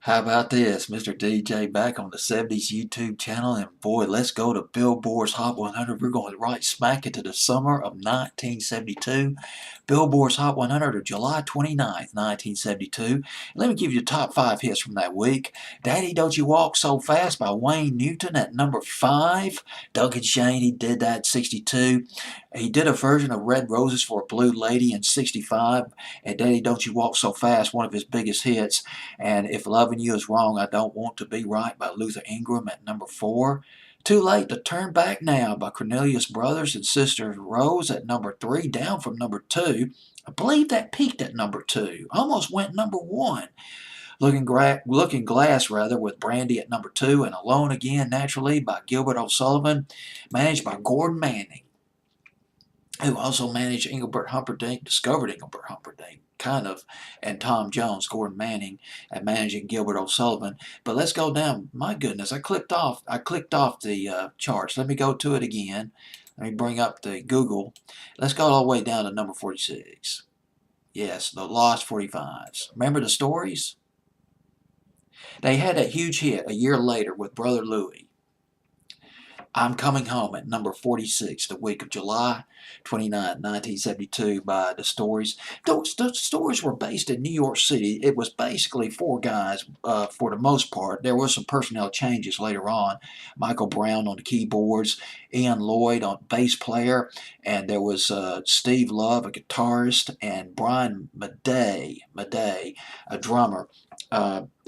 How about this? Mr. DJ back on the 70s YouTube channel, and boy, let's go to Billboard's Hot 100. We're going right smack into the summer of 1972. Billboard's Hot 100 of July 29th, 1972. Let me give you the top 5 hits from that week. Daddy Don't You Walk So Fast by Wayne Newton at number 5. Duncan Shane, he did that in 62. He did a version of Red Roses for a Blue Lady in 65. And Daddy Don't You Walk So Fast, one of his biggest hits. And If Loving You Is Wrong, I Don't Want to Be Right by Luther Ingram at number 4. Too Late to Turn Back Now by Cornelius Brothers and Sisters Rose at number 3, down from number 2. I believe that peaked at number 2. Almost went number 1. Looking Glass rather, with Brandy at number 2, and Alone Again Naturally by Gilbert O'Sullivan, managed by Gordon Manning, who also managed Engelbert Humperdinck, discovered Engelbert Humperdinck, kind of, and Tom Jones, Gordon Manning, and managing Gilbert O'Sullivan. But let's go down. My goodness, I clicked off the charts. Let me go to it again. Let me bring up the Google. Let's go all the way down to number 46. Yes, the Lost 45s. Remember the Stories? They had a huge hit a year later with Brother Louie. I'm Coming Home at number 46, the week of July 29, 1972, by The Stories. The Stories were based in New York City. It was basically 4 guys for the most part. There were some personnel changes later on. Michael Brown on the keyboards, Ian Lloyd on bass player, and there was Steve Love, a guitarist, and Brian Madej, a drummer.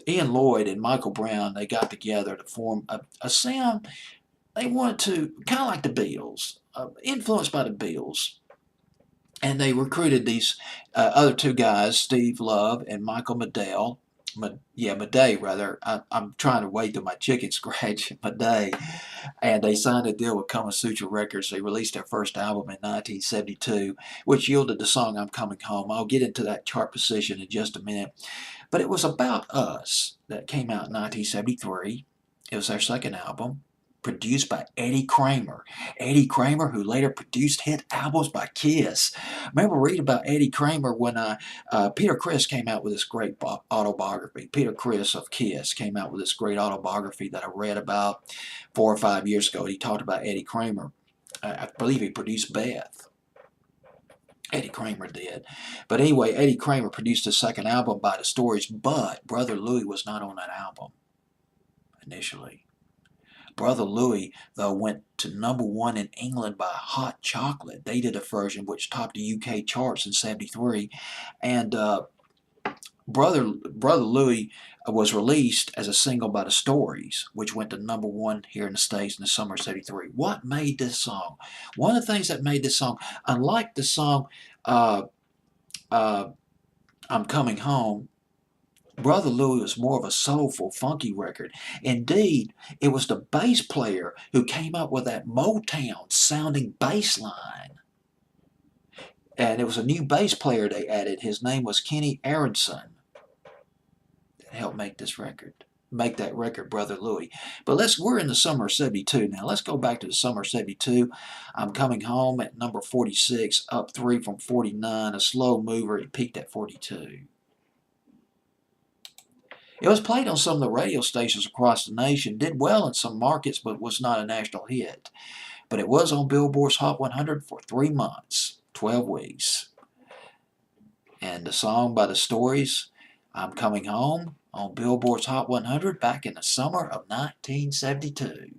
Ian Lloyd and Michael Brown, they got together to form a sound. They wanted to, kind of like the Beatles, influenced by the Beatles. And they recruited these other 2 guys, Steve Love and Michael Madej rather. I'm trying to wait till my chicken scratch, Madej. And they signed a deal with Kama Sutra Records. They released their first album in 1972, which yielded the song I'm Coming Home. I'll get into that chart position in just a minute. But it was About Us that came out in 1973. It was their second album, produced by Eddie Kramer. Eddie Kramer, who later produced hit albums by Kiss. I remember reading about Eddie Kramer when Peter Criss came out with this great autobiography. Peter Criss of Kiss came out with this great autobiography that I read about 4 or 5 years ago. He talked about Eddie Kramer. I believe he produced Beth. Eddie Kramer did. But anyway, Eddie Kramer produced his second album by The Stories, but Brother Louie was not on that album initially. Brother Louie, though, went to number 1 in England by Hot Chocolate. They did a version which topped the UK charts in 73. And Brother Louie was released as a single by The Stories, which went to number 1 here in the States in the summer of 73. What made this song? One of the things that made this song, unlike the song I'm Coming Home, Brother Louie was more of a soulful, funky record. Indeed, it was the bass player who came up with that Motown-sounding bass line. And it was a new bass player they added. His name was Kenny Aronson. That helped make this record. Make that record, Brother Louie. But we're in the summer of 72 now. Let's go back to the summer of 72. I'm Coming Home at number 46, up 3 from 49. A slow mover. It peaked at 42. It was played on some of the radio stations across the nation, did well in some markets, but was not a national hit. But it was on Billboard's Hot 100 for 3 months, 12 weeks. And the song by The Stories, I'm Coming Home, on Billboard's Hot 100 back in the summer of 1972.